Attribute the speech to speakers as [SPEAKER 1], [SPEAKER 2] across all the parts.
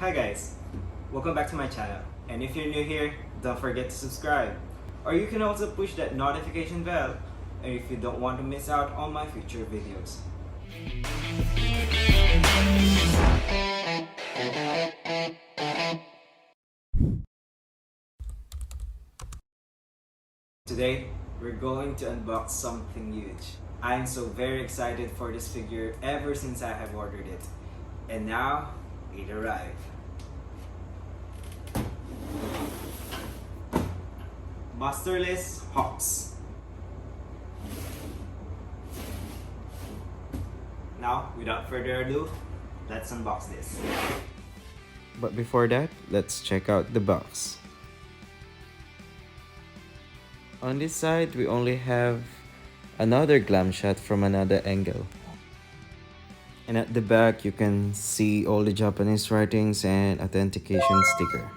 [SPEAKER 1] Hi guys, welcome back to my channel, and if you're new here, don't forget to subscribe. Or you can also push that notification bell if you don't want to miss out on my future videos. Today, we're going to unbox something huge. I am so very excited for this figure ever since I have ordered it. And now, it arrived. Masterlise Hawks. Now, without further ado, let's unbox this. But before that, let's check out the box. On this side, we only have another glam shot from another angle. And at the back, you can see all the Japanese writings and authentication sticker.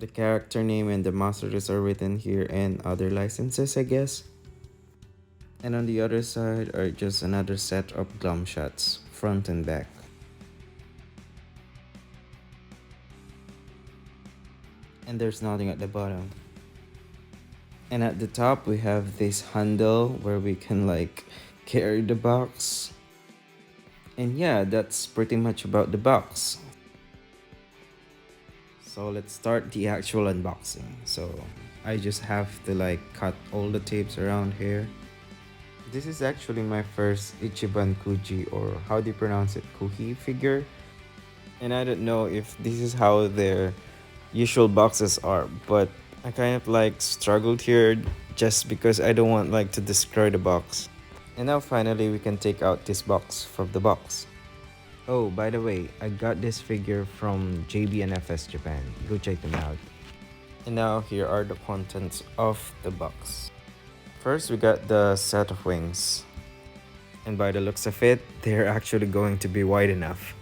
[SPEAKER 1] The character name and the masters are written here and other licenses, I guess. And on the other side are just another set of glam shots, front and back. And there's nothing at the bottom. And at the top, we have this handle where we can carry the box. And yeah, that's pretty much about the box. So let's start the actual unboxing. So I just have to cut all the tapes around here. This is actually my first Ichiban Kuji, or how do you pronounce it, Kuhi figure. And I don't know if this is how their usual boxes are, but I kind of struggled here just because I don't want to destroy the box. And now finally we can take out this box from the box. Oh, by the way, I got this figure from JBNFS Japan. Go check them out. And now here are the contents of the box. First, we got the set of wings. And by the looks of it, they're actually going to be wide enough.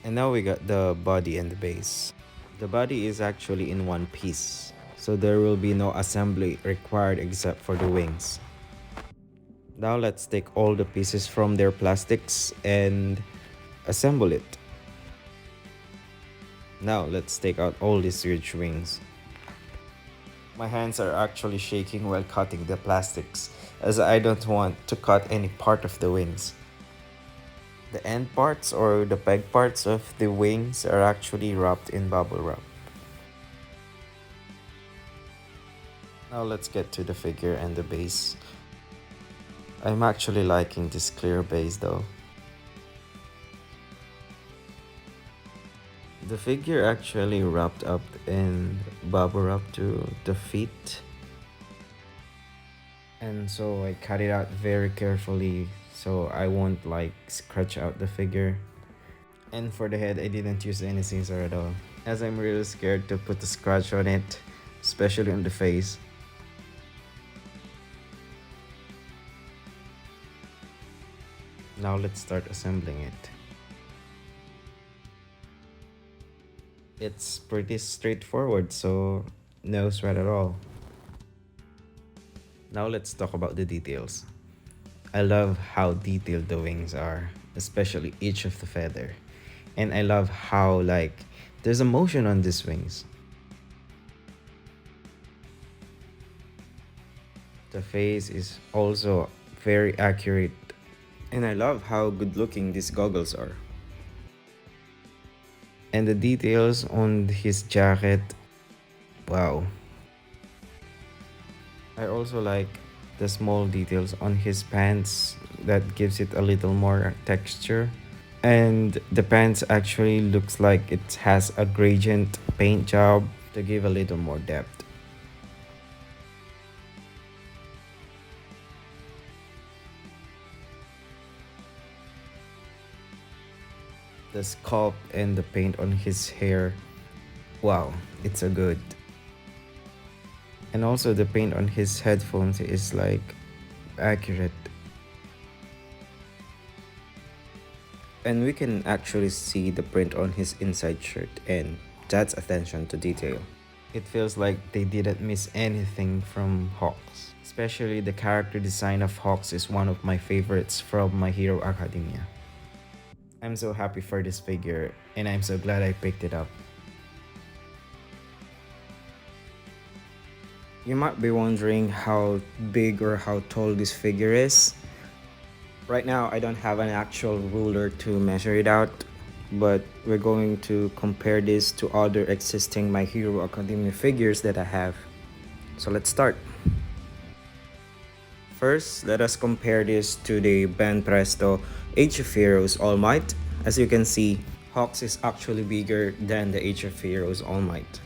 [SPEAKER 1] And now we got the body and the base. The body is actually in one piece, so there will be no assembly required except for the wings. Now let's take all the pieces from their plastics and assemble it. Now let's take out all these huge wings. My hands are actually shaking while cutting the plastics, as I don't want to cut any part of the wings. The end parts or the peg parts of the wings are actually wrapped in bubble wrap. Now let's get to the figure and the base. I'm actually liking this clear base though. The figure actually wrapped up in bubble wrap to the feet. And so I cut it out very carefully so I won't scratch out the figure. And for the head, I didn't use any scissor at all, as I'm really scared to put a scratch on it, especially on the face. Now let's start assembling it. It's pretty straightforward, so no sweat at all. Now let's talk about the details. I love how detailed the wings are, especially each of the feather. And I love how there's a motion on these wings. The face is also very accurate. And I love how good looking these goggles are. And the details on his jacket, wow. I also like the small details on his pants that gives it a little more texture. And the pants actually looks like it has a gradient paint job to give a little more depth. The sculpt and the paint on his hair, wow, it's so good. And also the paint on his headphones is accurate. And we can actually see the print on his inside shirt, and that's attention to detail. It feels like they didn't miss anything from Hawks. Especially the character design of Hawks is one of my favorites from My Hero Academia. I'm so happy for this figure and I'm so glad I picked it up. You might be wondering how big or how tall this figure is. Right now, I don't have an actual ruler to measure it out, but we're going to compare this to other existing My Hero Academia figures that I have. So let's start. First, let us compare this to the Ben Presto Age of Heroes All Might. As you can see, Hawks is actually bigger than the Age of Heroes All Might.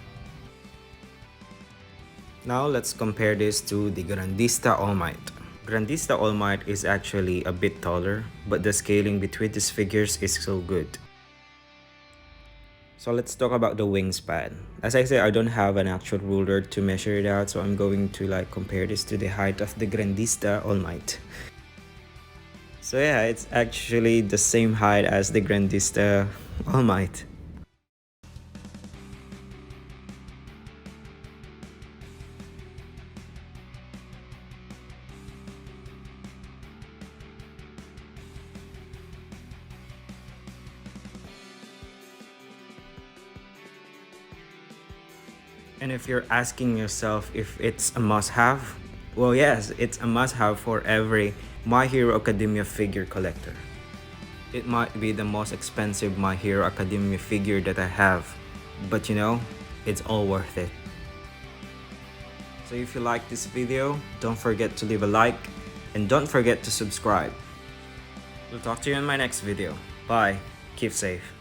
[SPEAKER 1] Now let's compare this to the Grandista All Might. Grandista All Might is actually a bit taller, but the scaling between these figures is so good. So let's talk about the wingspan. As I said, I don't have an actual ruler to measure it out, so I'm going to compare this to the height of the Grandista All Might. So yeah, it's actually the same height as the Grandista All Might. And if you're asking yourself if it's a must-have, well, yes, it's a must-have for every My Hero Academia figure collector. It might be the most expensive My Hero Academia figure that I have, but you know, it's all worth it. So if you like this video, don't forget to leave a like and don't forget to subscribe. We'll talk to you in my next video. Bye. Keep safe.